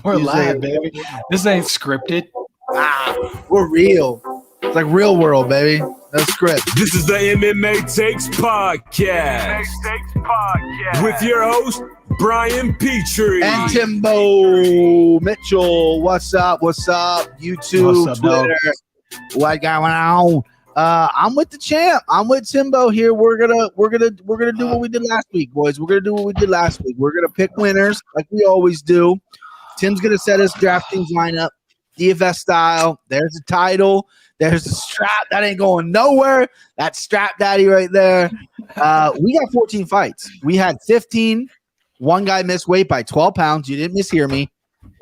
We're live, baby. This ain't scripted. We're real. It's like real world, baby. No script. This is the MMA Takes Podcast. With your host, Brian Petrie. And Timbo Mitchell. What's up? What's up? YouTube, What's up, Twitter. What going on? I'm with the champ. I'm with Timbo here. We're gonna do what we did last week, boys. We're gonna do what we did last week. We're gonna pick winners like we always do. Tim's gonna set his DraftKings lineup, DFS style. There's the title. There's the strap. That ain't going nowhere. That's Strap Daddy right there. We got 14 fights. We had 15. One guy missed weight by 12 pounds. You didn't mishear me.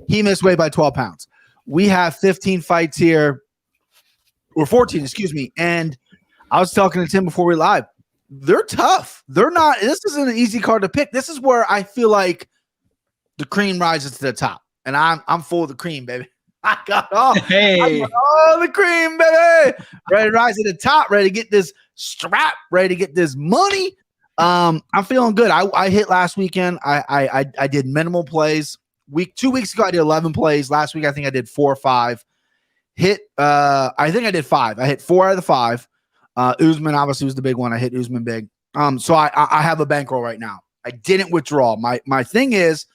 He missed weight by 12 pounds. We have 15 fights here. Or 14, excuse me. And I was talking to Tim before we live. They're tough. They're not. This isn't an easy card to pick. This is where I feel like the cream rises to the top. And I'm full of the cream, baby. I got all the cream, baby. Ready to rise to the top, ready to get this strap, ready to get this money. I'm feeling good. I hit last weekend. I did minimal plays. 2 weeks ago, I did 11 plays. Last week, I think I did 4 or 5. I think I did 5. I hit 4 out of the 5. Usman obviously was the big one. I hit Usman big. So I have a bankroll right now. I didn't withdraw. My thing is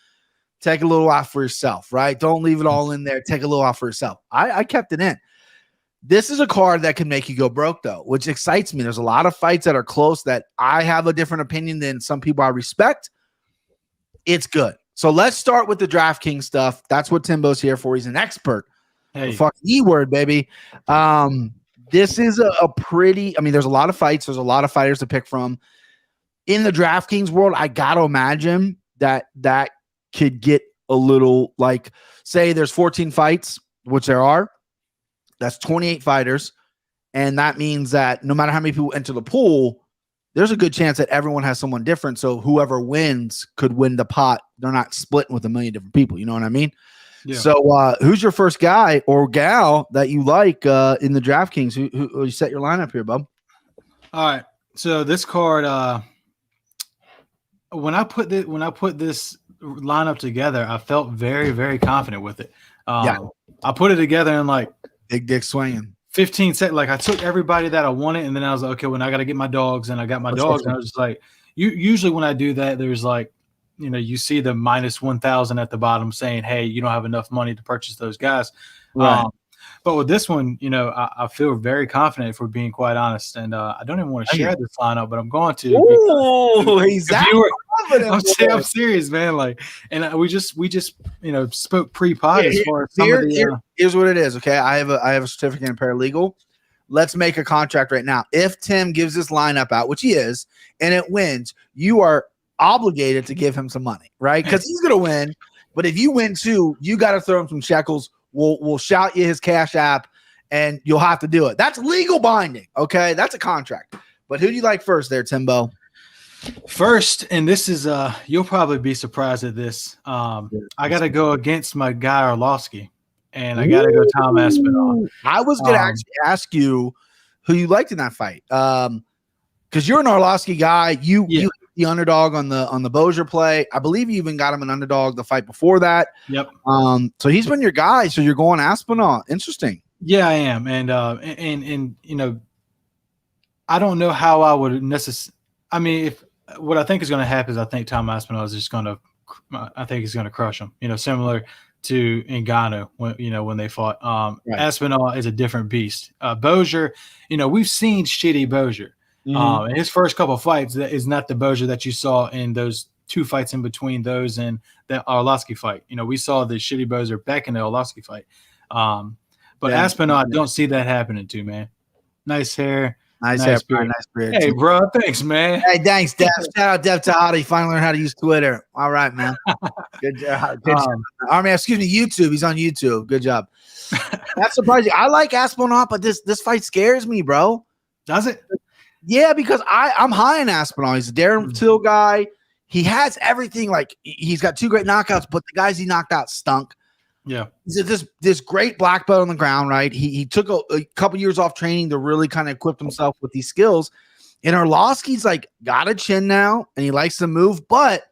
take a little off for yourself, right? Don't leave it all in there. Take a little off for yourself. I kept it in. This is a card that can make you go broke, though, which excites me. There's a lot of fights that are close that I have a different opinion than some people I respect. It's good. So let's start with the DraftKings stuff. That's what Timbo's here for. He's an expert. Hey, Fuck E-word, baby. This is a pretty, there's a lot of fights. There's a lot of fighters to pick from. In the DraftKings world, I got to imagine that could get a little, like, say there's 14 fights, which there are. That's 28 fighters. And that means that no matter how many people enter the pool, there's a good chance that everyone has someone different. So whoever wins could win the pot. They're not splitting with a million different people. You know what I mean? yeah. So who's your first guy or gal that you like in the DraftKings? Who you set your lineup here, bub? All right. So this card, when I put this lineup together, I felt very, very confident with it. I put it together in like Big dick swinging 15 seconds. Like I took everybody that I wanted, and then I was like, okay, well, I got to get my dogs, and I got my dogs, and I was just like, usually when I do that, there's like, you see the minus 1,000 at the bottom saying, hey, you don't have enough money to purchase those guys. Right. But with this one, I feel very confident, if we're being quite honest. And I don't even want to share this lineup, but I'm going to. Oh, he's I'm serious, man. Like, and we just spoke pre-pod as far as some of the. Here's what it is. Okay, I have a certificate in paralegal. Let's make a contract right now. If Tim gives this lineup out, which he is, and it wins, you are obligated to give him some money, right? Because he's gonna win. But if you win too, you got to throw him some shekels. We'll shout you his Cash App, and you'll have to do it. That's legal binding, okay? That's a contract. But who do you like first there, Timbo? First, and this is you'll probably be surprised at this. I got to go against my guy Arlovsky, and I got to go Tom Aspinall. I was going to actually ask you who you liked in that fight, because you're an Arlovsky guy. You the underdog on the Bozier play. I believe you even got him an underdog the fight before that. Yep. So he's been your guy. So you're going Aspinall. Interesting. Yeah, I am. And I don't know how I would necessarily. I mean, if what I think is going to happen is I think Tom Aspinall is just going to. I think he's going to crush him. Similar to Ngannou when they fought. Right. Aspinall is a different beast. Bozier, we've seen shitty Bozier. In his first couple of fights, that is not the Bozier that you saw in those 2 fights in between those and the Arlovsky fight. We saw the shitty Bozier back in the Arlovsky fight. But Aspinall, I don't see that happening too, man. Nice hair. Nice hair, nice beard. Hey, bro, thanks, man. Hey, thanks, Dev. Shout out Dev Tahada. He finally learned how to use Twitter. All right, man. Good job. Good job. YouTube. He's on YouTube. Good job. That's surprising. I like Aspinall, but this fight scares me, bro. Does it? Yeah, because I'm high in Aspinall. He's a Darren Till guy. He has everything. Like, he's got 2 great knockouts, but the guys he knocked out stunk. Yeah. He's this great black belt on the ground, right? He took a couple years off training to really kind of equip himself with these skills. And Arlovsky's like got a chin now, and he likes to move. But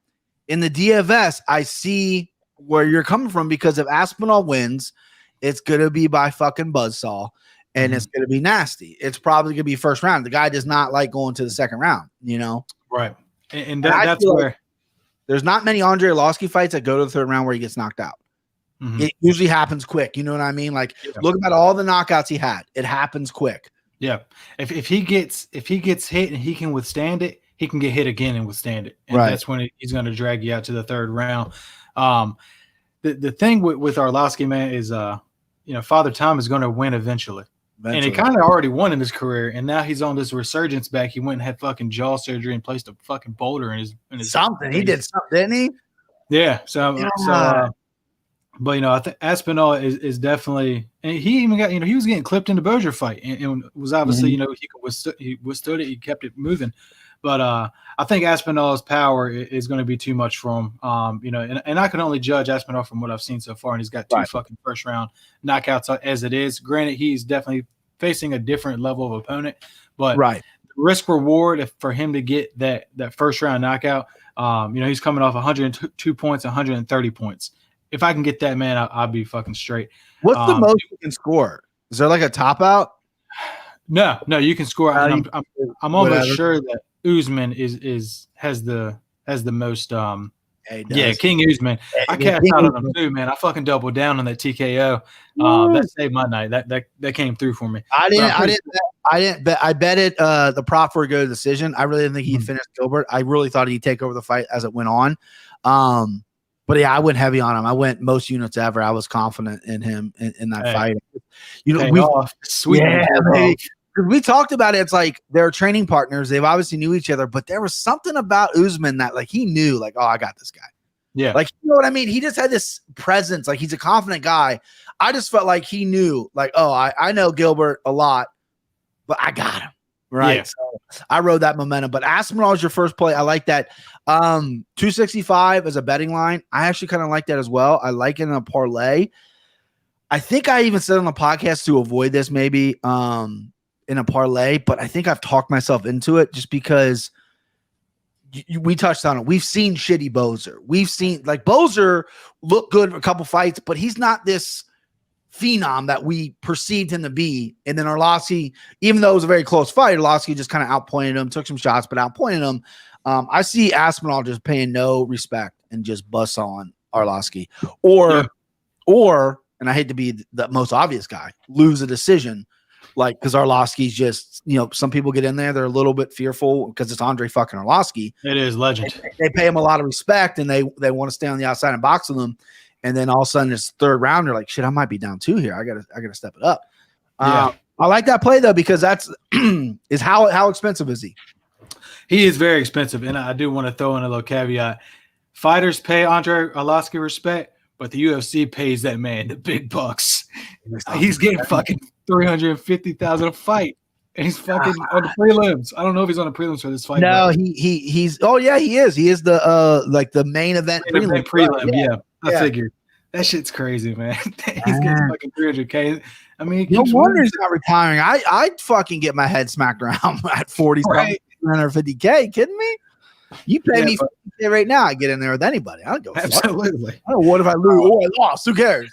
in the DFS, I see where you're coming from, because if Aspinall wins, it's gonna be by fucking buzzsaw, and it's gonna be nasty. It's probably gonna be first round. The guy does not like going to the second round, you know. Right, and that's where like there's not many Andre Arlovski fights that go to the third round where he gets knocked out. It usually happens quick. You know what I mean? Like, look at all the knockouts he had. It happens quick. Yeah. If he gets hit and he can withstand it, he can get hit again and withstand it. And that's when he's going to drag you out to the third round. The thing with Arlovski, man, is Father Time is going to win eventually. And he kind of already won in his career, and now he's on this resurgence back. He went and had fucking jaw surgery and placed a fucking boulder in his something. He did something, didn't he? Yeah. But I think Aspinall is definitely, and he even got, he was getting clipped in the Bozier fight, and was obviously, he withstood it, he kept it moving. But I think Aspinall's power is going to be too much for him. And I can only judge Aspinall from what I've seen so far, and he's got two fucking first round knockouts as it is. Granted, he's definitely facing a different level of opponent, but the risk reward for him to get that first round knockout, he's coming off 102 points, 130 points. If I can get that, man, I'll be fucking straight. What's the most you can score? Is there like a top out? No, you can score. I'm almost sure that Usman has the most. King Usman. I cast out on him too, man. I fucking doubled down on that TKO. That saved my night. That came through for me. I didn't bet. I bet it the prop for a good decision. I really didn't think he'd finish Gilbert. I really thought he'd take over the fight as it went on. But yeah, I went heavy on him. I went most units ever. I was confident in him in that fight. We talked about it. It's like they're training partners. They've obviously knew each other, but there was something about Usman that like he knew, like, oh, I got this guy. Yeah. Like, you know what I mean? He just had this presence. Like, he's a confident guy. I just felt like he knew, like, oh, I know Gilbert a lot, but I got him. Right. Yeah. So I rode that momentum. But Aspinall is your first play. I like that. 265 as a betting line. I actually kind of like that as well. I like it in a parlay. I think I even said on the podcast to avoid this maybe in a parlay, but I think I've talked myself into it just because we touched on it. We've seen shitty Bozer. We've seen like Bozer look good for a couple fights, but he's not this phenom that we perceived him to be. And then Arlovski, even though it was a very close fight, Arlovski just kind of outpointed him, took some shots, but outpointed him. I see Aspinall just paying no respect and just bust on Arlovski, or, and I hate to be the most obvious guy, lose a decision. Like, because Arlovski's just, some people get in there, they're a little bit fearful because it's Andre fucking Arlovski. It is legend. They pay him a lot of respect, and they want to stay on the outside and box with him. And then all of a sudden, it's third round, they're like, shit, I might be down 2 here. I gotta step it up. I like that play though, because that's is how expensive is he? He is very expensive, and I do want to throw in a little caveat. Fighters pay Andre Arlovski respect, but the UFC pays that man the big bucks. He's getting fucking $350,000 a fight, and he's fucking on the prelims. I don't know if he's on the prelims for this fight. No, he's. Oh yeah, he is. He is the like the main event prelim. Yeah, I figured that shit's crazy, man. He's getting fucking $300K. I mean, no wonder he's not retiring. I'd fucking get my head smacked around at 40, $350K. Kidding me? You pay me $50K right now, I get in there with anybody. I don't go. Absolutely. I don't know what if I lose. Oh, I lost. Who cares?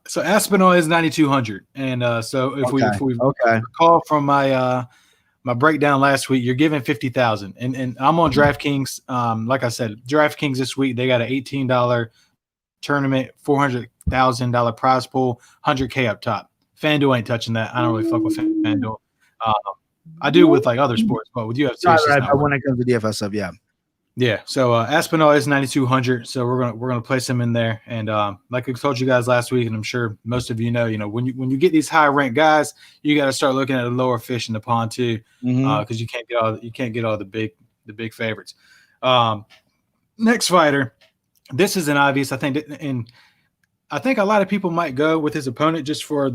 So Aspinall is 9,200, and so if we recall from my my breakdown last week, you're giving 50,000, and I'm on DraftKings. Like I said, DraftKings this week they got an $18 tournament, $400,000 prize pool, $100K up top. FanDuel ain't touching that. I don't really fuck with FanDuel. I do with like other sports, but with UFC, but when it comes to DFS stuff, yeah. So Aspinall is 9,200. So we're gonna place him in there. And like I told you guys last week, and I'm sure most of you know, when you get these high ranked guys, you got to start looking at the lower fish in the pond too, because you can't get all the big favorites. Next fighter, this is an obvious. I think a lot of people might go with his opponent just for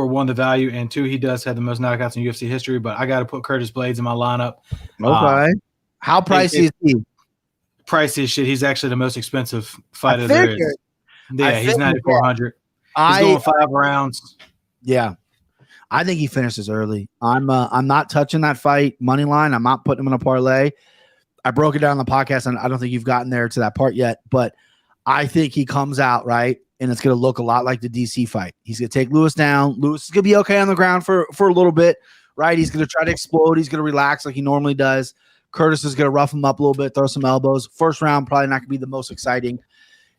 one, the value, and two, he does have the most knockouts in UFC history. But I got to put Curtis Blaydes in my lineup. Okay. How pricey is he? Pricey as shit. He's actually the most expensive fighter there is. Yeah, he's 9,400. He's going 5 rounds. Yeah. I think he finishes early. I'm not touching that fight money line. I'm not putting him in a parlay. I broke it down on the podcast, and I don't think you've gotten there to that part yet, but I think he comes out, right, and it's going to look a lot like the DC fight. He's going to take Lewis down. Lewis is going to be okay on the ground for a little bit, right? He's going to try to explode. He's going to relax like he normally does. Curtis is going to rough him up a little bit, throw some elbows. First round, probably not going to be the most exciting.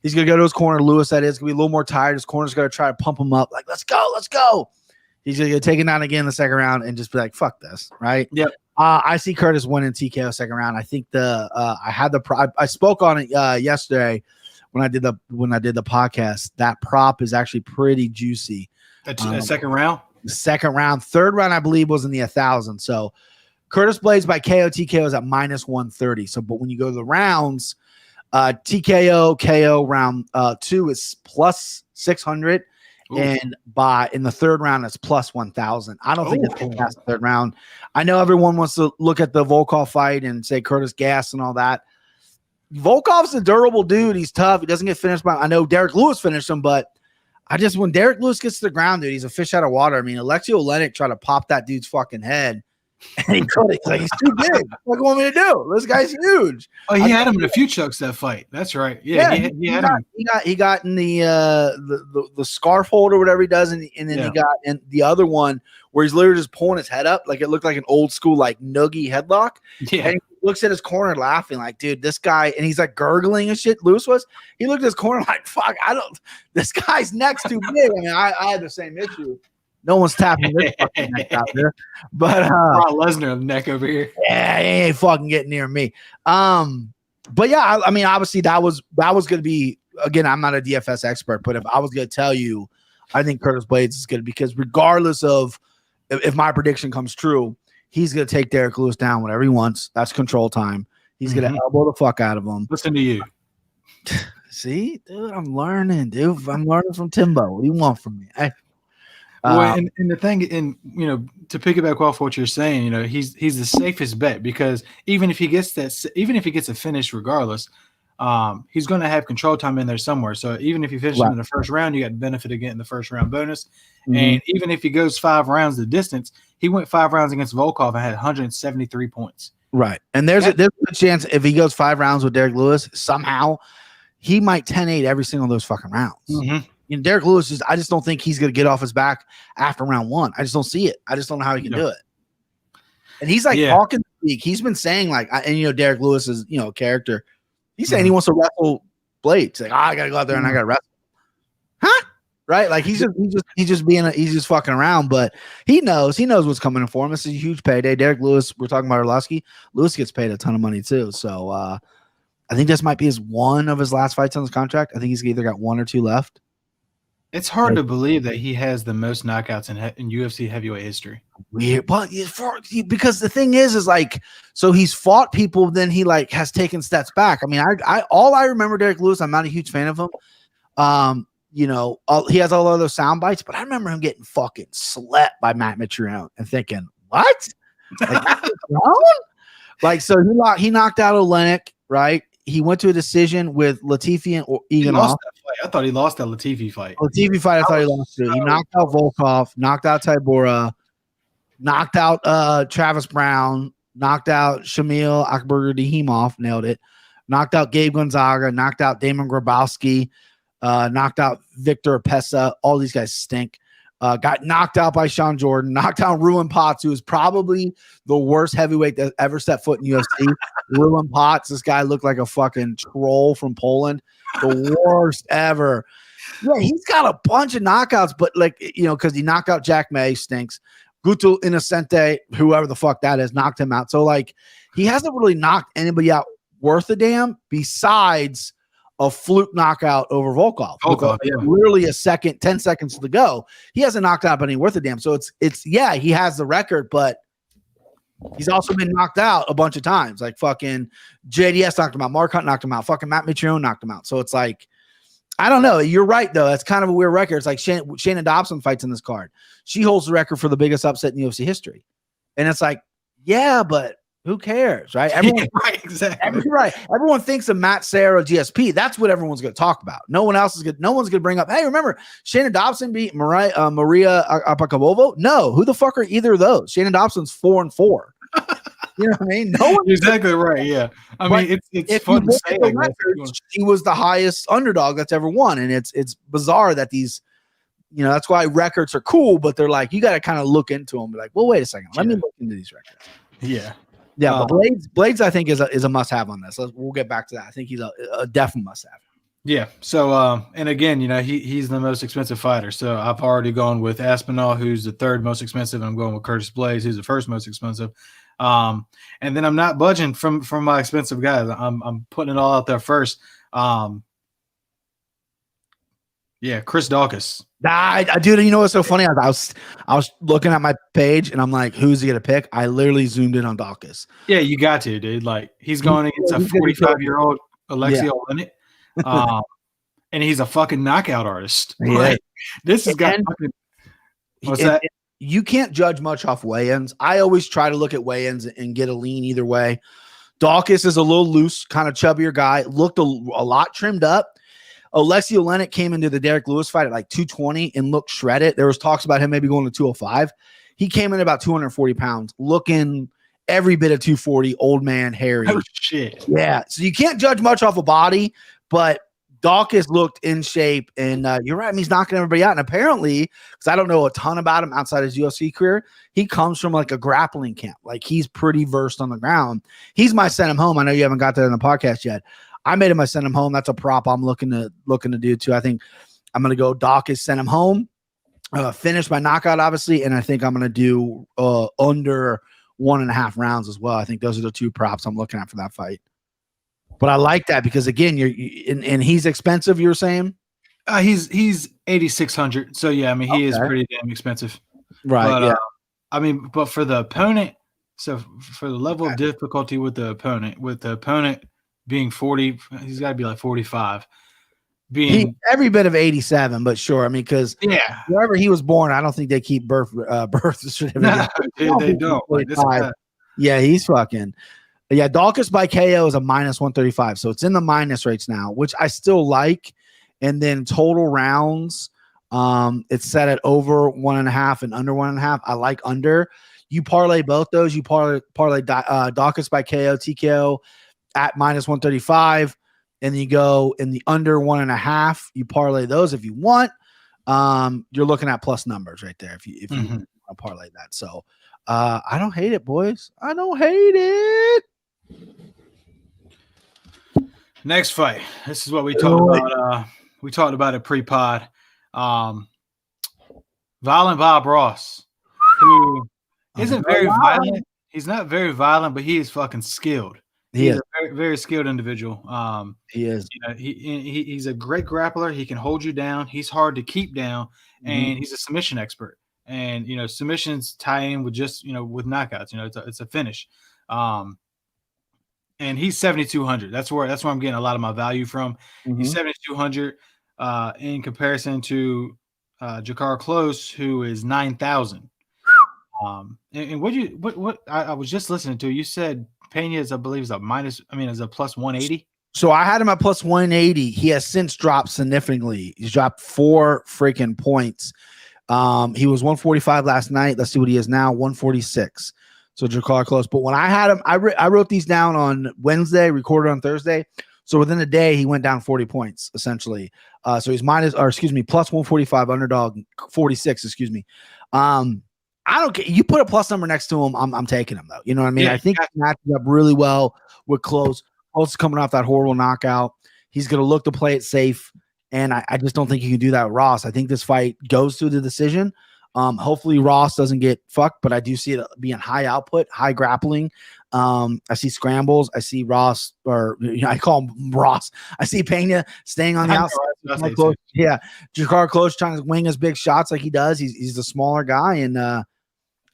He's going to go to his corner. Lewis, that is, going to be a little more tired. His corner's going to try to pump him up, like, let's go, let's go. He's going to get taken down again in the second round and just be like, fuck this, right? Yep. I see Curtis winning TKO second round. I think I spoke on it yesterday when I did the podcast. That prop is actually pretty juicy. Second round? Second round. Third round, I believe, was in the 1,000. So Curtis Blaydes by KO TKO is at -130. So, but when you go to the rounds, TKO KO round 2 is +600. Ooh. And in the third round, it's +1,000. I don't think it's going to pass the third round. I know everyone wants to look at the Volkov fight and say Curtis gas and all that. Volkov's a durable dude. He's tough. He doesn't get finished by. I know Derek Lewis finished him, but when Derek Lewis gets to the ground, dude, he's a fish out of water. I mean, Alexei Oleinik tried to pop that dude's fucking head. And he couldn't. He's like, he's too big. What do you want me to do? This guy's huge. Oh, he had him in a few chokes that fight. That's right. Yeah, he had him. He got in the scarf hold or whatever he does, and then he got in the other one where he's literally just pulling his head up like it looked like an old school like noogie headlock. Yeah. And he looks at his corner laughing like, dude, this guy, and he's like gurgling and shit. Lewis was. He looked at his corner like, fuck, this guy's neck's too big. I mean, I had the same issue. No one's tapping this fucking neck out there. But Brock Lesnar neck over here. Yeah, he ain't fucking getting near me. But yeah, I mean, obviously that was gonna be, again, I'm not a DFS expert, but if I was gonna tell you, I think Curtis Blaydes is good because regardless of if my prediction comes true, he's gonna take Derek Lewis down whenever he wants. That's control time. He's gonna elbow the fuck out of him. Listen to you. See, dude, I'm learning, dude. I'm learning from Timbo. What do you want from me? Well, and the thing, and to piggyback off what you're saying, he's the safest bet because even if he gets a finish, regardless, he's going to have control time in there somewhere. So even if he finishes in the first round, you got the benefit of getting the first round bonus. Mm-hmm. And even if he goes 5 rounds the distance, he went 5 rounds against Volkov and had 173 points. Right, and there's a good chance if he goes 5 rounds with Derek Lewis, somehow he might 10-8 every single of those fucking rounds. Mm-hmm. Derek Lewis I just don't think he's going to get off his back after round 1. I just don't see it. I just don't know how he can do it. And he's like talking this week. He's been saying like, and Derek Lewis is a character. He's saying he wants to wrestle Blaydes. Like, I got to go out there and I got to wrestle. Huh? Right? Like he's just fucking around. But he knows what's coming for him. This is a huge payday. Derek Lewis. We're talking about Arlovsky. Lewis gets paid a ton of money too. So I think this might be one of his last fights on his contract. I think he's either got 1 or 2 left. It's hard to believe that he has the most knockouts in UFC heavyweight history. Weird, but because the thing is like, so he's fought people, then he like has taken steps back. I mean, I remember Derek Lewis. I'm not a huge fan of him. He has all other sound bites, but I remember him getting fucking slept by Matt Mitrione and thinking, what? Like, so he knocked out Oleinik, right? He went to a decision with Latifi and Eganov. I thought he lost that Latifi fight. I thought he lost it. He knocked out Volkov, knocked out Tybura, knocked out Travis Brown, knocked out Shamil Akbargadihimov, nailed it. Knocked out Gabe Gonzaga, knocked out Damon Grabowski, knocked out Victor Pesa. All these guys stink. Got knocked out by Sean Jordan, knocked out Ruin Potts, who is probably the worst heavyweight that ever set foot in UFC. Ruin Potts, this guy looked like a fucking troll from Poland. The worst ever. Yeah, he's got a bunch of knockouts, but because he knocked out Jack May, stinks. Guto Innocente, whoever the fuck that is, knocked him out. So like he hasn't really knocked anybody out worth a damn besides a fluke knockout over Volkov. Literally 10 seconds to go. He hasn't knocked out any worth a damn. So it's he has the record, but he's also been knocked out a bunch of times. Like fucking JDS knocked him out. Mark Hunt knocked him out. Fucking Matt Mitrione knocked him out. So it's like, I don't know. You're right, though. That's kind of a weird record. It's like Shannon Dobson fights in this card. She holds the record for the biggest upset in UFC history. And it's like, yeah, but who cares, right? Everyone, right, exactly. Everyone thinks of Matt Serra, GSP. That's what everyone's going to talk about. No one's going to bring up, hey, remember Shannon Dobson beat Maria Apocabovo? No, who the fuck are either of those? Shannon Dobson's 4-4. You know what I mean? No one. You're exactly right. Yeah. I But mean, it's if you fun to look say. at the I guess, if you records, want- he was the highest underdog that's ever won, and it's bizarre that these, that's why records are cool, but they're like you got to kind of look into them, be like, well, wait a second, let me look into these records. Yeah. Yeah, but Blaydes, I think is a must have on this. We'll get back to that. I think he's a definite must have. Yeah. So, and again, he's the most expensive fighter. So I've already gone with Aspinall, who's the third most expensive. And I'm going with Curtis Blaydes, who's the first most expensive. And then I'm not budging from my expensive guys. I'm putting it all out there first. Yeah, Chris Daukaus. Dude, you know what's so funny? I was looking at my page and I'm like, who's he gonna pick? I literally zoomed in on Daukaus. Yeah, you got to, dude. Like he's going against a 45-year-old Alexei Olenek. And he's a fucking knockout artist. Yeah. Like, this has got fucking, what's that? You can't judge much off weigh-ins. I always try to look at weigh-ins and get a lean either way. Daukaus is a little loose, kind of chubbier guy, looked a lot trimmed up. Alexei Olenek came into the Derek Lewis fight at like 220 and looked shredded. There was talks about him maybe going to 205. He came in about 240 pounds, looking every bit of 240, old man, hairy. Oh, shit. Yeah. So you can't judge much off a body, but Daukaus looked in shape, and you're right. I mean, he's knocking everybody out. And apparently, because I don't know a ton about him outside his UFC career, he comes from like a grappling camp. Like he's pretty versed on the ground. He's my send him home. I know you haven't got that in the podcast yet. I made him my send him home. That's a prop I'm looking to do too. I think I'm going to go Daukaus, send him home, finish my knockout, obviously, and I think I'm going to do under 1.5 rounds as well. I think those are the two props I'm looking at for that fight. But I like that because again, and he's expensive. You were saying he's 8,600. So yeah, I mean he is pretty damn expensive, right? But, yeah. I mean, but for the opponent, so for the level of difficulty with the opponent being 40, he's got to be like 45. Every bit of 87, but sure. I mean, because wherever he was born, I don't think they keep birth certificates. No, they don't. Like, yeah, he's fucking. Yeah, Daukaus by KO is a minus 135. So it's in the minus rates now, which I still like. And then total rounds, it's set at over 1.5 and under 1.5. I like under. You parlay both those. You parlay Daukaus by KO, TKO at minus 135. And then you go in the under 1.5. You parlay those if you want. You're looking at plus numbers right there if you want to parlay that. So I don't hate it, boys. I don't hate it. Next fight. This is what we talked about. We talked about it pre-pod. Violent Bob Ross, who isn't very violent. He's not very violent, but he is fucking skilled. He's a very, very skilled individual. He is. He's a great grappler. He can hold you down. He's hard to keep down, and he's a submission expert. And submissions tie in with just with knockouts. It's a finish. And he's 7,200. That's where I'm getting a lot of my value from. He's 7,200 in comparison to Jakar Close, who is 9,000. And what I was just listening to, you said Pena is, I believe, is a plus 180. So I had him at plus 180. He has since dropped significantly. He's dropped 4 freaking points. He was 145 last night. Let's see what he is now, 146. So Jakar Close. But when I had him, I wrote these down on Wednesday, recorded on Thursday. So within a day, he went down 40 points, essentially. So he's plus 145 underdog, 46, excuse me. I don't care. You put a plus number next to him, I'm taking him, though. You know what I mean? I think he matches up really well with Close. Close is coming off that horrible knockout. He's going to look to play it safe. And I just don't think you can do that with Ross. I think this fight goes to the decision. Hopefully Ross doesn't get fucked, but I do see it being high output, high grappling. I see scrambles. I see Ross, or I call him Ross. I see Pena staying on the outside. Yeah, Jakar Close trying to wing his big shots like he does. He's a smaller guy, and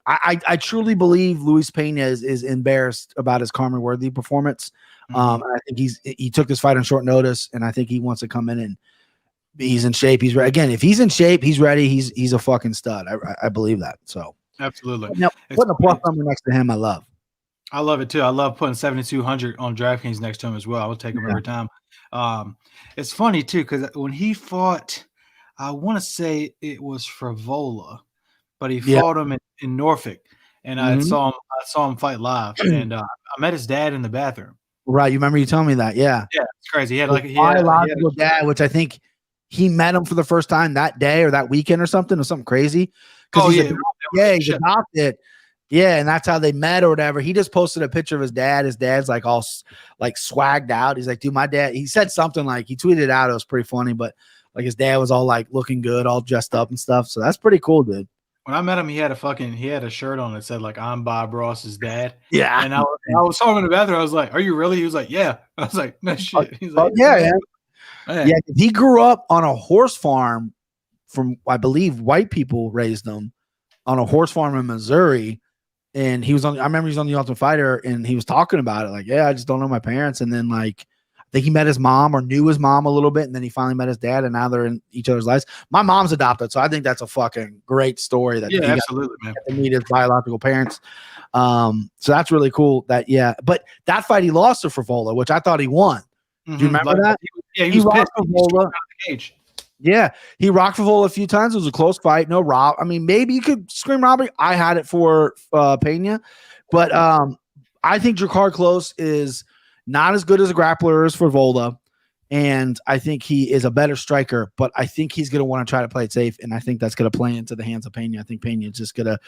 I truly believe Luis Pena is embarrassed about his Carmen Worthy performance. I think he took this fight on short notice, and I think he wants to come in and he's in shape. He's ready. Again, if he's in shape, he's ready. He's a fucking stud. I believe that. So absolutely. Putting a plus number next to him, I love. I love it too. I love putting 7,200 on DraftKings next to him as well. I will take him every time. It's funny too because when he fought, I want to say it was Frivola, but he fought him in Norfolk, and I saw him fight live, and I met his dad in the bathroom. Right, you remember you telling me that? Yeah, Yeah, it's crazy. He had biological dad, which I think he met him for the first time that day or that weekend or something crazy. Because he's adopted. Yeah, and that's how they met or whatever. He just posted a picture of his dad. His dad's like all like swagged out. He's like, dude, my dad. He said something like he tweeted it out. It was pretty funny, but like his dad was all like looking good, all dressed up and stuff. So that's pretty cool, dude. When I met him, he had a shirt on that said like "I'm Bob Ross's dad." Yeah, and I was talking in the bathroom. I was like, "Are you really?" He was like, "Yeah." I was like, "No shit." He's like, "Yeah." He grew up on a horse farm from, I believe, white people raised him on a horse farm in Missouri. And I remember he was on the Ultimate Fighter and he was talking about it. Like, yeah, I just don't know my parents. And then like, I think he met his mom or knew his mom a little bit. And then he finally met his dad and now they're in each other's lives. My mom's adopted. So I think that's a fucking great story that absolutely, man. To meet his biological parents. So that's really cool but that fight he lost to Favola, which I thought he won. Do you remember that? Yeah, he was rocked pissed. Favola. Yeah, he rocked Favola a few times. It was a close fight. No rob. I mean, maybe you could scream robbery. I had it for Pena, but I think Drakkar Klose is not as good as a grappler as Favola, and I think he is a better striker. But I think he's going to want to try to play it safe, and I think that's going to play into the hands of Pena. I think Pena is just going to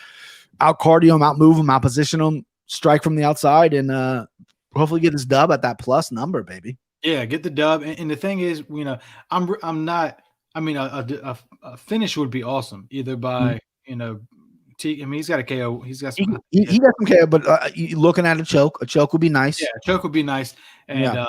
out cardio him, out move him, out position him, strike from the outside, and hopefully get his dub at that plus number, baby. Yeah, get the dub. And the thing is, I'm not. I mean, a finish would be awesome, either by he's got a KO. He's got some. He got some KO, but looking at a choke would be nice. Yeah, a choke would be nice. And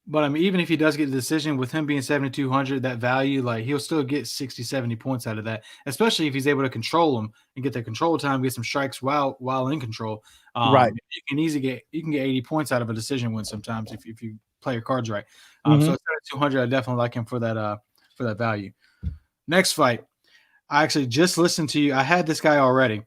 but I mean, even if he does get the decision, with him being 7,200, that value, like he'll still get 60, 70 points out of that, especially if he's able to control him and get the control time, get some strikes while in control. Right, you can get 80 points out of a decision win sometimes if you play your cards right. So 7,200, I definitely like him for that value. Next fight, I actually just listened to you. I had this guy already,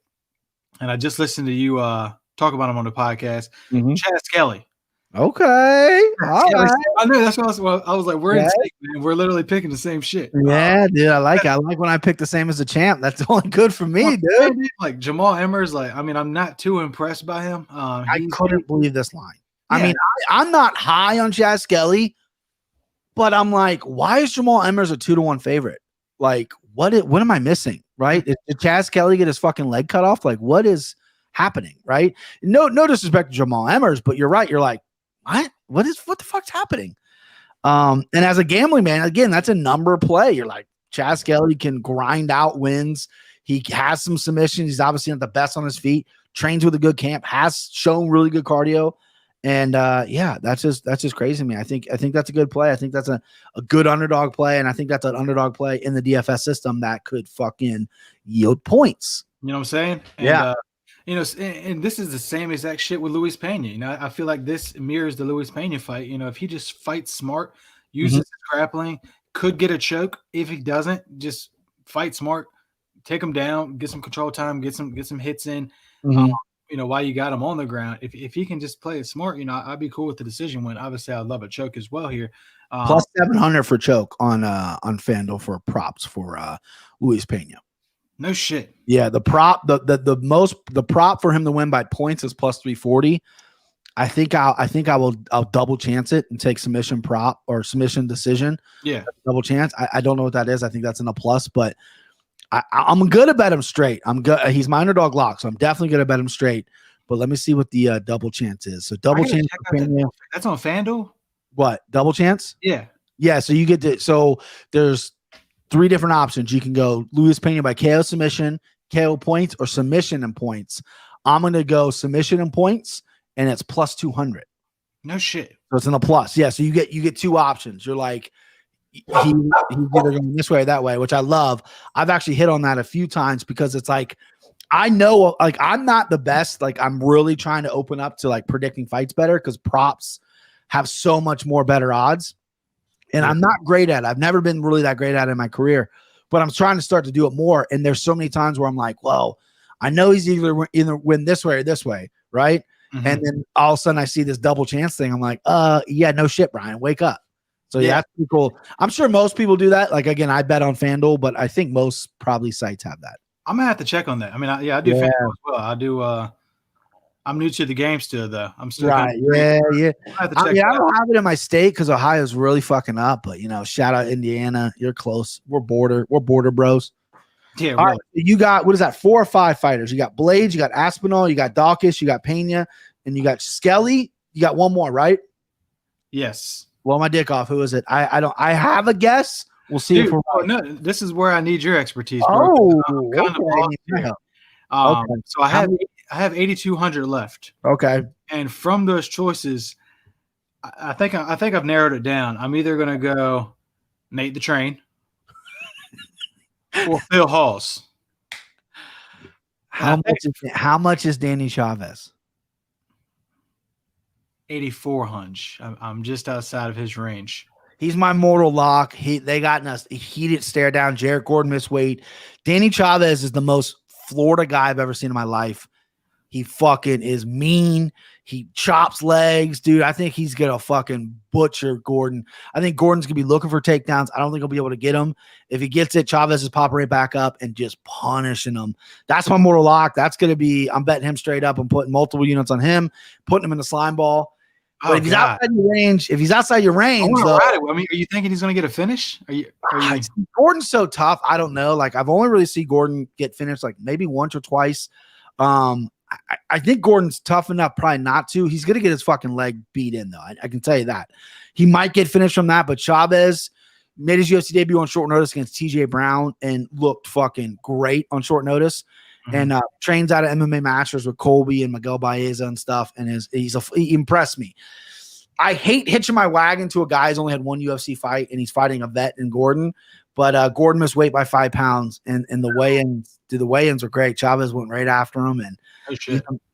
and I just listened to you talk about him on the podcast. Chad Skelly. Okay. All right. I know that's what I was like, we're in sync, man. We're literally picking the same shit. Yeah, dude. I like it. I like when I pick the same as the champ. That's only good for me, dude. Like Jamal Emmers, like, I mean, I'm not too impressed by him. I couldn't believe this line. Yeah. I mean, I'm not high on Chad Skelly, but I'm like, why is Jamal Emmers a 2-1 favorite? Like, what am I missing? Right? Did Chad Skelly get his fucking leg cut off? Like, what is happening? Right? No disrespect to Jamal Emmers, but you're right. You're like, what the fuck's happening? And as a gambling man, again, that's a number play. You're like, Chad Skelly can grind out wins. He has some submissions. He's obviously not the best on his feet. Trains with a good camp. Has shown really good cardio. And that's just crazy to me. I think that's a good play. I think that's a good underdog play, and I think that's an underdog play in the DFS system that could fucking yield points. You know what I'm saying? And, and this is the same exact shit with Luis Pena. I feel like this mirrors the Luis Pena fight. If he just fights smart, uses his grappling, could get a choke. If he doesn't, just fight smart, take him down, get some control time, get some hits in. While you got him on the ground, if he can just play it smart, I'd be cool with the decision win. Obviously, I'd love a choke as well here. Plus 700 for choke on FanDuel for props for Luis Pena. No shit. Yeah, the prop the prop for him to win by points is plus 340. I think I'll double chance it and take submission prop or submission decision. Yeah, double chance. I don't know what that is. I think that's in a plus, but I'm gonna bet him straight. I'm good. He's my underdog lock, so I'm definitely gonna bet him straight. But let me see what the double chance is. So double chance. That's on FanDuel. What, double chance? Yeah. So you get to. So there's 3 different options. You can go Luis Pena by KO submission, KO points, or submission and points. I'm gonna go submission and points, and it's plus 200. No shit. So it's in the plus. Yeah. So you get 2 options. You're like, he's either going this way or that way, which I love. I've actually hit on that a few times because it's like, I know, like, I'm not the best. Like, I'm really trying to open up to like predicting fights better because props have so much more better odds. And I'm not great at it. I've never been really that great at it in my career, but I'm trying to start to do it more. And there's so many times where I'm like, well, I know he's either win this way or this way. Right. And then all of a sudden I see this double chance thing. I'm like, yeah, no shit, Brian, wake up. So yeah, that's pretty cool. I'm sure most people do that. Like, again, I bet on FanDuel, but I think most probably sites have that. I'm gonna have to check on that. I mean, I do FanDuel as well. I do. I'm new to the game still, though. I'm still Right. Yeah. I have to I check mean, it I out. don't have it in my state because Ohio's really fucking up. But shout out Indiana. You're close. We're border bros. Yeah, All really. right. You got, what is that? 4 or 5 fighters. You got Blaydes, you got Aspinall, you got Dawkins, you got Pena, and you got Skelly. You got one more, right? Yes. Blow my dick off. Who is it? I have a guess. We'll see if Dude, we're right. no, this is where I need your expertise, bro. Oh, I'm kind of lost here. Okay. So I have 8,200 left, Okay. and from those choices, I think I've narrowed it down. I'm either gonna go Nate the Train or Phil Halls. How much is Danny Chavez? 8,400. I'm just outside of his range. He's my mortal lock. They got us a heated stare down. Jared Gordon missed weight. Danny Chavez is the most Florida guy I've ever seen in my life. He fucking is mean. He chops legs, dude. I think he's gonna fucking butcher Gordon. I think Gordon's gonna be looking for takedowns. I don't think he'll be able to get him. If he gets it, Chavez is popping right back up and just punishing him. That's my mortal lock. That's gonna be. I'm betting him straight up. I'm putting multiple units on him, putting him in the slime ball. But if he's outside your range, though, I mean, are you thinking he's going to get a finish? Are you? Gordon's so tough. I don't know. Like, I've only really seen Gordon get finished like maybe once or twice. I think Gordon's tough enough probably not to. He's going to get his fucking leg beat in, though. I can tell you that. He might get finished from that, but Chavez made his UFC debut on short notice against TJ Brown and looked fucking great on short notice. And trains out of MMA Masters with Colby and Miguel Baeza and stuff. And he impressed me. I hate hitching my wagon to a guy who's only had one UFC fight and he's fighting a vet in Gordon. But Gordon missed weight by 5 pounds, and the weigh-ins are great. Chavez went right after him, and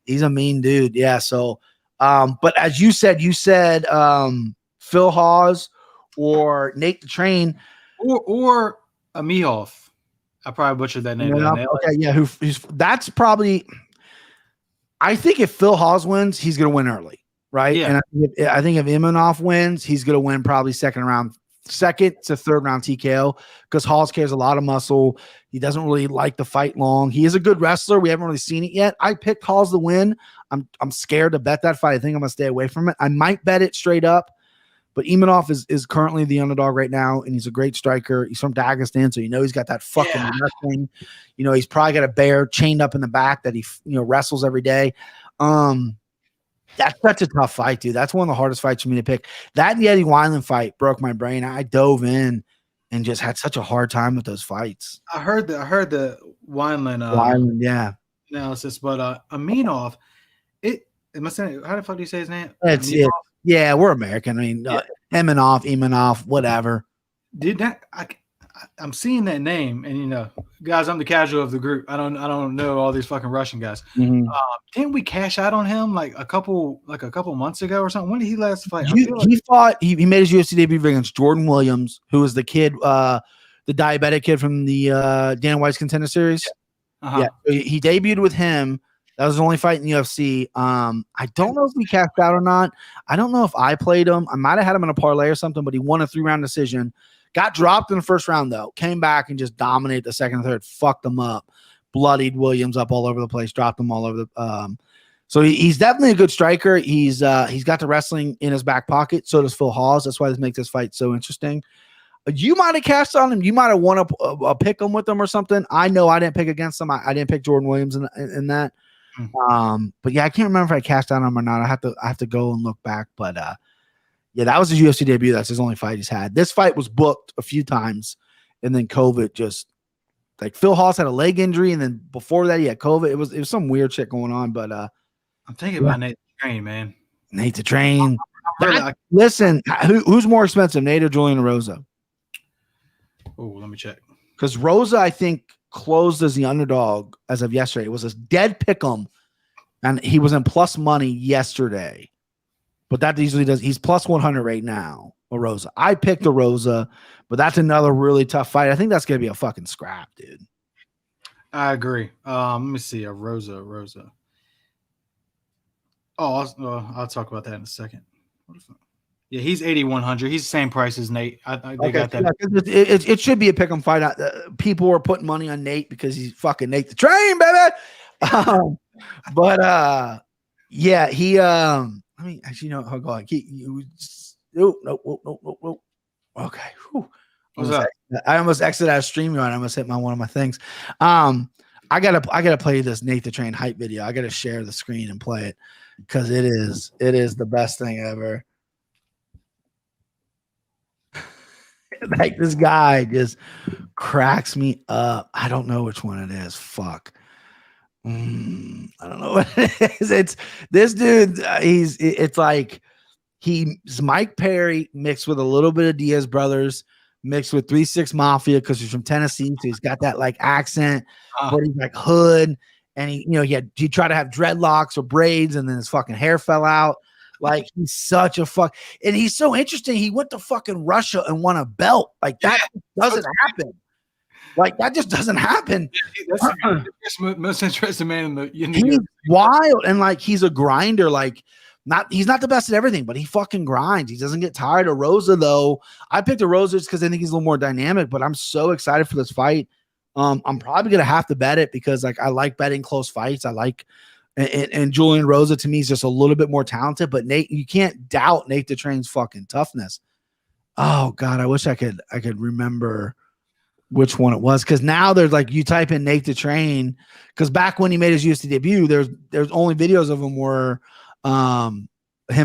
he's a mean dude. Yeah. So, but as you said, Phil Hawes or Nate the Train or Amihov. I probably butchered that name. Okay, yeah. That's probably. I think if Phil Hawes wins, he's going to win early, right? Yeah. And I think if Imanov wins, he's going to win probably second to third round TKO because Hawes carries a lot of muscle. He doesn't really like to fight long. He is a good wrestler. We haven't really seen it yet. I picked Hawes to win. I'm scared to bet that fight. I think I'm going to stay away from it. I might bet it straight up. But Imanov is currently the underdog right now, and he's a great striker. He's from Dagestan, so he's got that fucking wrestling. He's probably got a bear chained up in the back that he wrestles every day. That's such a tough fight, dude. That's one of the hardest fights for me to pick. That and the Eddie Wineland fight broke my brain. I dove in and just had such a hard time with those fights. I heard the Wineland analysis, but Aminov, am I saying, how the fuck do you say his name? That's it. Yeah, we're American. I mean, Imanov, whatever. Dude, I'm seeing that name, and guys, I'm the casual of the group. I don't know all these fucking Russian guys. Mm-hmm. Didn't we cash out on him like a couple months ago or something? When did he last fight? He made his UFC debut against Jordan Williams, who was the kid, the diabetic kid from the Dan White's Contender Series. Uh-huh. Yeah, he debuted with him. That was the only fight in the UFC. I don't know if we cashed out or not. I don't know if I played him. I might have had him in a parlay or something, but he won a 3-round decision. Got dropped in the first round, though. Came back and just dominated the second and third. Fucked them up. Bloodied Williams up all over the place. Dropped them all over the so he's definitely a good striker. He's got the wrestling in his back pocket. So does Phil Hawes. That's why this makes this fight so interesting. You might have cashed on him. You might have won a pick him with him or something. I know I didn't pick against him. I didn't pick Jordan Williams in that. But yeah, I can't remember if I cashed out on him or not. I have to go and look back. But yeah, that was his UFC debut. That's his only fight he's had. This fight was booked a few times, and then COVID just like Phil Hawes had a leg injury, and then before that he had COVID. It was some weird shit going on. But I'm thinking about Nate the Train, man. Nate the Train. Listen, who's more expensive, Nate or Julian Rosa? Oh, let me check. Because Rosa, I think, closed as the underdog as of yesterday. It was a dead pick'em, and he was in plus money yesterday. But that usually does. He's plus 100 right now. Rosa. I picked a Rosa, but that's another really tough fight. I think that's gonna be a fucking scrap, dude. I agree. Let me see a Rosa. Oh, I'll talk about that in a second. What is that? Yeah, he's 8,100. He's the same price as Nate. They got that. Yeah, it should be a pick 'em fight. People were putting money on Nate because he's fucking Nate the Train, baby. Yeah, he. I mean, actually, no. Hold on. No. Okay. Whew. What's up? I almost exited out of StreamYard. I almost hit one of my things. I gotta play this Nate the Train hype video. I gotta share the screen and play it because it is the best thing ever. Like this guy just cracks me up. I don't know which one it is. Fuck. I don't know what it is. It's this dude. It's like he's Mike Perry mixed with a little bit of Diaz Brothers mixed with 3-6 Mafia because he's from Tennessee, so he's got that like accent, but he's like hood, and he tried to have dreadlocks or braids, and then his fucking hair fell out. Like he's such a and he's so interesting. He went to fucking Russia and won a belt. Like that doesn't happen. Like that just doesn't happen. That's the most interesting man in the he's wild, and like he's a grinder. Like he's not the best at everything, but he fucking grinds. He doesn't get tired. of Rosa though. I picked a Rosa just because I think he's a little more dynamic. But I'm so excited for this fight. I'm probably gonna have to bet it because like I like betting close fights. I like. And Julian Rosa to me is just a little bit more talented, but Nate, you can't doubt Nate the Train's fucking toughness. Oh God, I wish I could remember which one it was because now there's like you type in Nate the Train because back when he made his UFC debut, there's only videos of him were him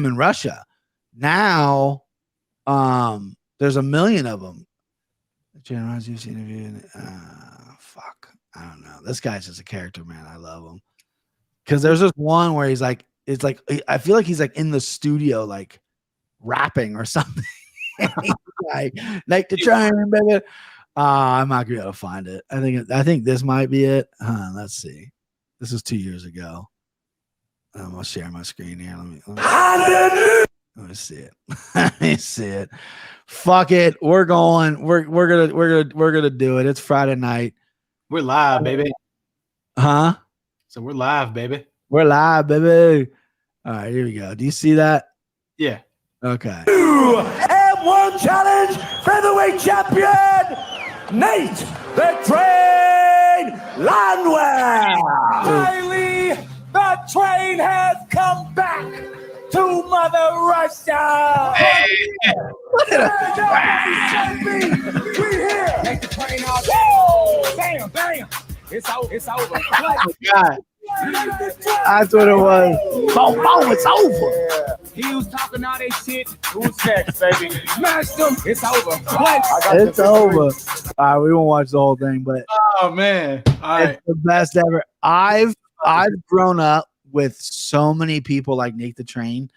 in Russia. Now there's a million of them. Generalized UFC interview. Fuck, I don't know. This guy's just a character, man. I love him. Because there's this one where he's like, it's like I feel like he's like in the studio, like rapping or something. Like the Train, baby. I'm not gonna be able to find it. I think this might be it. Let's see. This was 2 years ago. I'm gonna share my screen here. Let me see it. Let me see it. Fuck it. We're going. We're gonna do it. It's Friday night. We're live, baby. Huh? So we're live, baby. We're live, baby. All right, here we go. Do you see that? Yeah. Okay. M1 Challenge Featherweight Champion, Nate the Train Landwehr. Finally, the Train has come back to Mother Russia. Hey. We here. Nate the Train out. Whoa! Bam, bam. It's over. Oh, God. That's what it was. Boom, boom, it's over. Yeah. He was talking all that shit. Who's next, baby? Smashed him. It's over. It's over. All right, we won't watch the whole thing, but oh man, all right. It's the best ever. I've grown up with so many people like Nate the Train.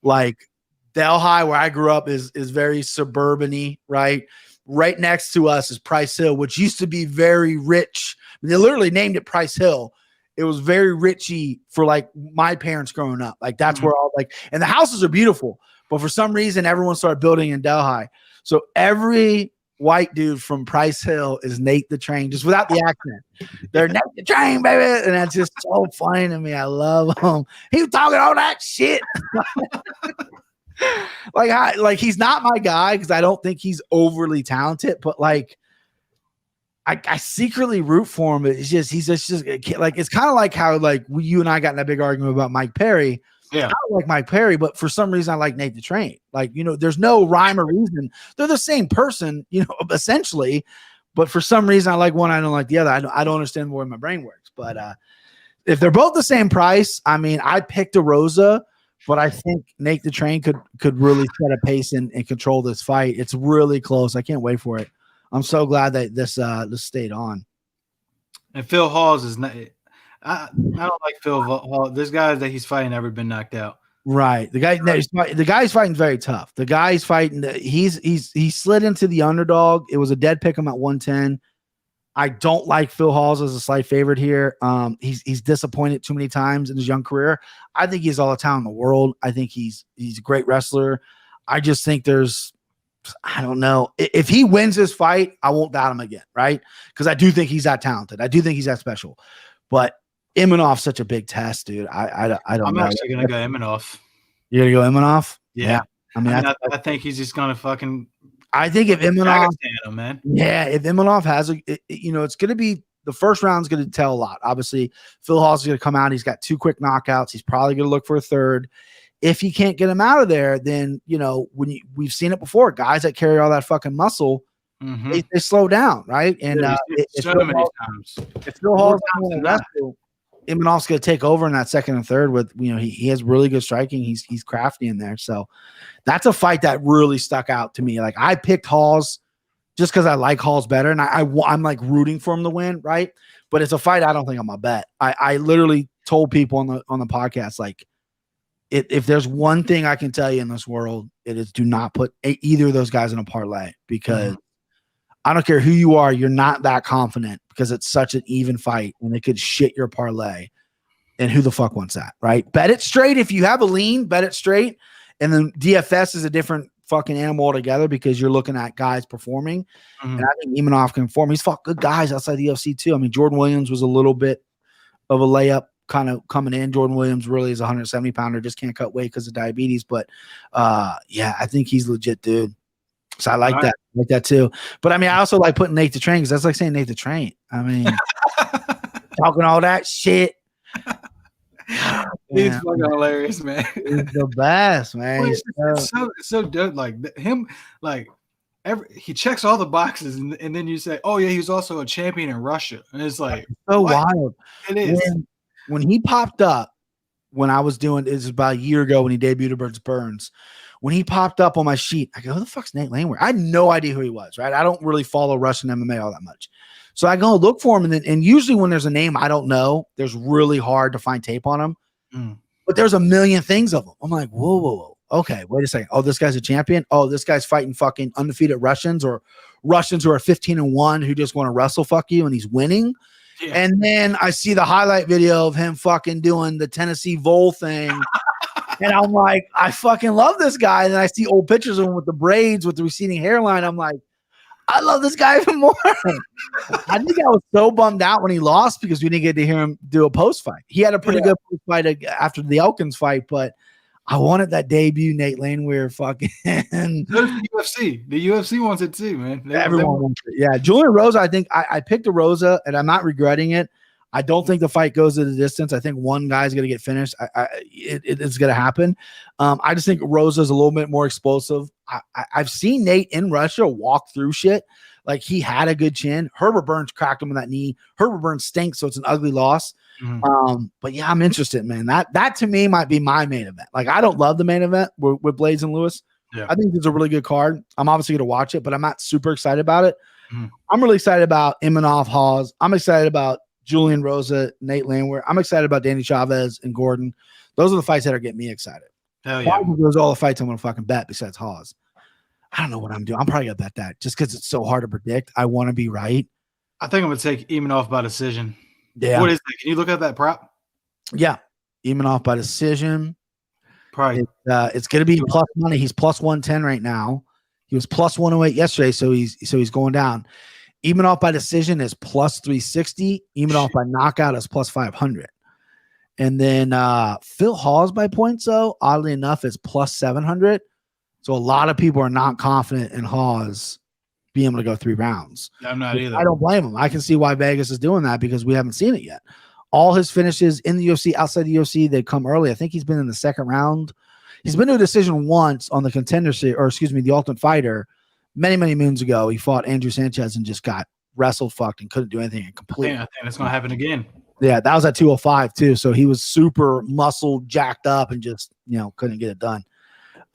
Like Delhi, where I grew up, is very suburban-y, right? Right next to us is Price Hill, which used to be very rich. They literally named it Price Hill. It was very richy for like my parents growing up. Like that's where all like, and the houses are beautiful, but for some reason everyone started building in Delhi. So every white dude from Price Hill is Nate the Train, just without the accent. They're Nate the Train, baby. And that's just so funny to me. I love him. He was talking all that shit. like he's not my guy because I don't think he's overly talented, but like I secretly root for him. It's just he's just like it's kind of like how like you and I got in that big argument about Mike Perry. Yeah, I like Mike Perry, but for some reason I like Nate the Train. Like there's no rhyme or reason. They're the same person, essentially. But for some reason I like one, I don't like the other. I don't understand the way my brain works. But if they're both the same price, I mean, I picked a Rosa. But I think Nate the Train could really set a pace and control this fight. It's really close. I can't wait for it. I'm so glad that this stayed on. And Phil Hawes is not. I don't like Phil Hall. This guy that he's fighting never been knocked out. Right. The guy's fighting very tough. The guy's fighting. He slid into the underdog. It was a dead pick him at 110. I don't like Phil Hawes as a slight favorite here. He's disappointed too many times in his young career. I think he's all the talent in the world. I think he's a great wrestler. I just think I don't know. If he wins this fight, I won't doubt him again, right? Because I do think he's that talented. I do think he's that special. But Imanov's such a big test, dude. I don't know. I'm actually gonna go Imanov. You're gonna go Imanov? Yeah. I think he's just gonna fucking. I think if Imanov, man, if Imanov has it's going to be the first round's going to tell a lot. Obviously, Phil Hawes is going to come out. He's got 2 quick knockouts. He's probably going to look for a third. If he can't get him out of there, then we've seen it before. Guys that carry all that fucking muscle, they slow down, right? And if Phil Hawes doesn't wrestle, Imanov's going to take over in that second and third with, he has really good striking. He's crafty in there. So that's a fight that really stuck out to me. Like, I picked Hawes just because I like Hawes better. And I'm like rooting for him to win. Right. But it's a fight I don't think I'm a bet. I literally told people on the podcast, like, if there's one thing I can tell you in this world, it is do not put either of those guys in a parlay, because I don't care who you are, you're not that confident, because it's such an even fight and it could shit your parlay. And who the fuck wants that, right? Bet it straight. If you have a lean, bet it straight. And then DFS is a different fucking animal altogether, because you're looking at guys performing. And I think Imanov can perform. He's fought good guys outside the UFC too. I mean, Jordan Williams was a little bit of a layup kind of coming in. Jordan Williams really is a 170 pounder, just can't cut weight because of diabetes. But I think he's legit, dude. So I like that. I like that too. But I mean, I also like putting Nate to train, because that's like saying Nate to train. I mean, talking all that shit. He's fucking hilarious, man. He's the best, man. He's so dope. Like him, like he checks all the boxes, and then you say, "Oh yeah, he's also a champion in Russia," and it's like so wild. It is. When he popped up, when I was doing, it was about a year ago when he debuted against Burns. When he popped up on my sheet, I go, "Who the fuck's Nate Landwehr?" I had no idea who he was, right? I don't really follow Russian MMA all that much. So I go look for him, and usually when there's a name I don't know, there's really hard to find tape on him. But there's a million things of them. I'm like, whoa. Okay, wait a second. Oh, this guy's a champion? Oh, this guy's fighting fucking undefeated Russians, or Russians who are 15-1 who just want to wrestle fuck you, and he's winning. Yeah. And then I see the highlight video of him fucking doing the Tennessee Vole thing. And I'm like, I fucking love this guy. And then I see old pictures of him with the braids, with the receding hairline. I'm like, I love this guy even more. I think I was so bummed out when he lost, because we didn't get to hear him do a post fight. He had a pretty good post fight after the Elkins fight, but I wanted that debut Nate Landwehr fucking. The UFC. The UFC wants it too, man. Everyone wants it. Yeah. Julian Rosa, I think I picked a Rosa, and I'm not regretting it. I don't think the fight goes to the distance. I think one guy's going to get finished. It's going to happen. I just think Rosa's a little bit more explosive. I've seen Nate in Russia walk through shit. Like, he had a good chin. Herbert Burns cracked him in that knee. Herbert Burns stinks, so it's an ugly loss. But yeah, I'm interested, man. That to me might be my main event. Like, I don't love the main event with Blaydes and Lewis. Yeah. I think it's a really good card. I'm obviously going to watch it, but I'm not super excited about it. I'm really excited about Imanov, Hawes. I'm excited about Julian Rosa, Nate Landwehr. I'm excited about Danny Chavez and Gordon. Those are the fights that are getting me excited. Hell yeah. Those are all the fights I'm going to fucking bet besides Hawes. I don't know what I'm doing. I'm probably going to bet that just because it's so hard to predict. I want to be right. I think I'm going to take Imanov by decision. Yeah. What is that? Can you look at that prop? Yeah. Imanov by decision. Probably. It's going to be plus money. He's plus 110 right now. He was plus 108 yesterday, so he's going down. Imanov by decision is plus 360. Imanov by knockout is plus 500. And then Phil Hawes by points, though, oddly enough, is plus 700. So a lot of people are not confident in Hawes being able to go 3 rounds. I'm not either. I don't blame him. I can see why Vegas is doing that, because we haven't seen it yet. All his finishes in the UFC, outside the UFC, they come early. I think he's been in the second round. He's been to a decision once on the Contender Series, or excuse me, the Ultimate Fighter. Many moons ago, he fought Andrew Sanchez and just got wrestled, fucked, and couldn't do anything. And completely. I think it's going to happen again. Yeah, that was at 205 too. So he was super muscled, jacked up, and just couldn't get it done.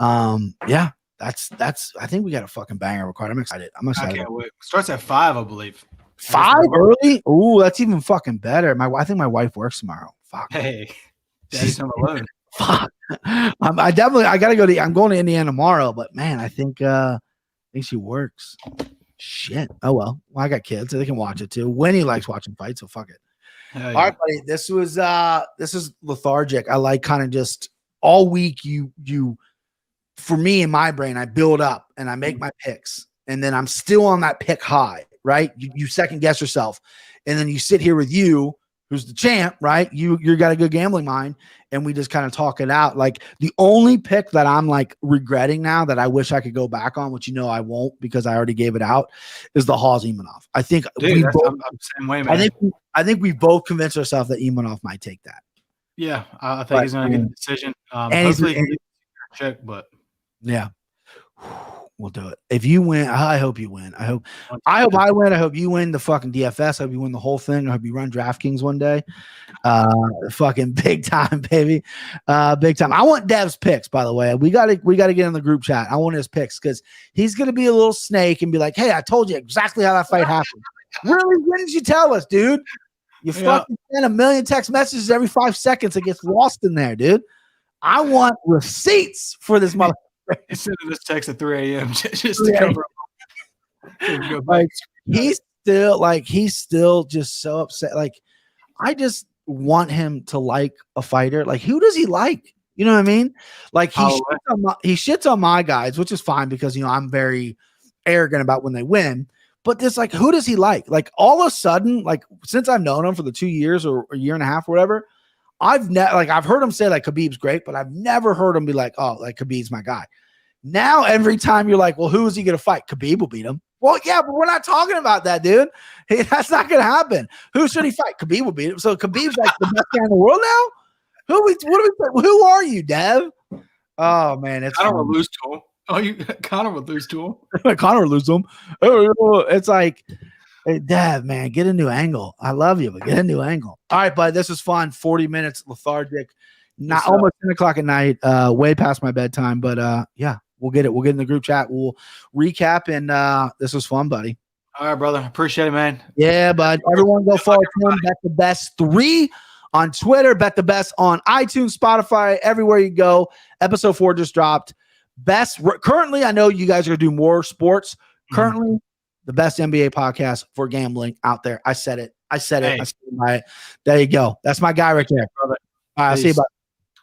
Yeah, that's. I think we got a fucking banger record. I'm excited. I can't wait. Starts at 5, I believe. 5 early? Ooh, that's even fucking better. I think my wife works tomorrow. Fuck. Hey, Daddy's home alone. Fuck. I gotta go to. I'm going to Indiana tomorrow, but man, I think she works. Shit. Oh well. I got kids, so they can watch it too. Winnie likes watching fights, so fuck it. Yeah. All right, buddy. This is lethargic. I like kind of just all week. You for me in my brain, I build up and I make my picks, and then I'm still on that pick high. Right? You second guess yourself, and then you sit here with you, who's the champ, right? You got a good gambling mind, and we just kind of talk it out. Like the only pick that I'm like regretting now that I wish I could go back on, which I won't because I already gave it out, is the Hawes Imanov. I think I'm the same way, man. I think we both convinced ourselves that Imanov might take that. Yeah, I think he's going to get a decision. And hopefully, he check, but yeah. We'll do it. If you win, I hope you win. I hope I win. I hope you win the fucking DFS. I hope you win the whole thing. I hope you run DraftKings one day. Fucking big time, baby. Big time. I want Dev's picks, by the way. We gotta get in the group chat. I want his picks because he's gonna be a little snake and be like, hey, I told you exactly how that fight happened. Really? When did you tell us, dude? You fucking send a million text messages every 5 seconds. It gets lost in there, dude. I want receipts for this motherfucker. He's sending this text at 3 a.m. just to cover up. Like he's still just so upset. Like I just want him to like a fighter. Like who does he like? You know what I mean? Like he shits on my guys, which is fine because I'm very arrogant about when they win. But this like who does he like? Like all of a sudden, like since I've known him for the 2 years or a year and a half or whatever, I've heard him say like Khabib's great, but I've never heard him be like, oh, like Khabib's my guy. Now every time you're like, well, who is he going to fight? Khabib will beat him. Well, yeah, but we're not talking about that, dude. Hey, that's not going to happen. Who should he fight? Khabib will beat him. So Khabib's like the best guy in the world now. Who are you, Dev? Oh man, it's Conor would lose to him. Conor would lose to him. Conor would lose to him. It's like, hey, Dev, man, get a new angle. I love you, but get a new angle. All right, bud, this is fun. 40 minutes, lethargic, not almost 10 o'clock at night, way past my bedtime. But yeah, we'll get it. We'll get in the group chat. We'll recap, and this was fun, buddy. All right, brother. Appreciate it, man. Yeah, bud. Everyone go follow him. Bet the Best 3 on Twitter. Bet the Best on iTunes, Spotify, everywhere you go. Episode 4 just dropped. Currently, I know you guys are going to do more sports. Currently, the best NBA podcast for gambling out there. I said it. Hey. I stand by it. There you go. That's my guy right there. Brother. All right, I'll see you, bud.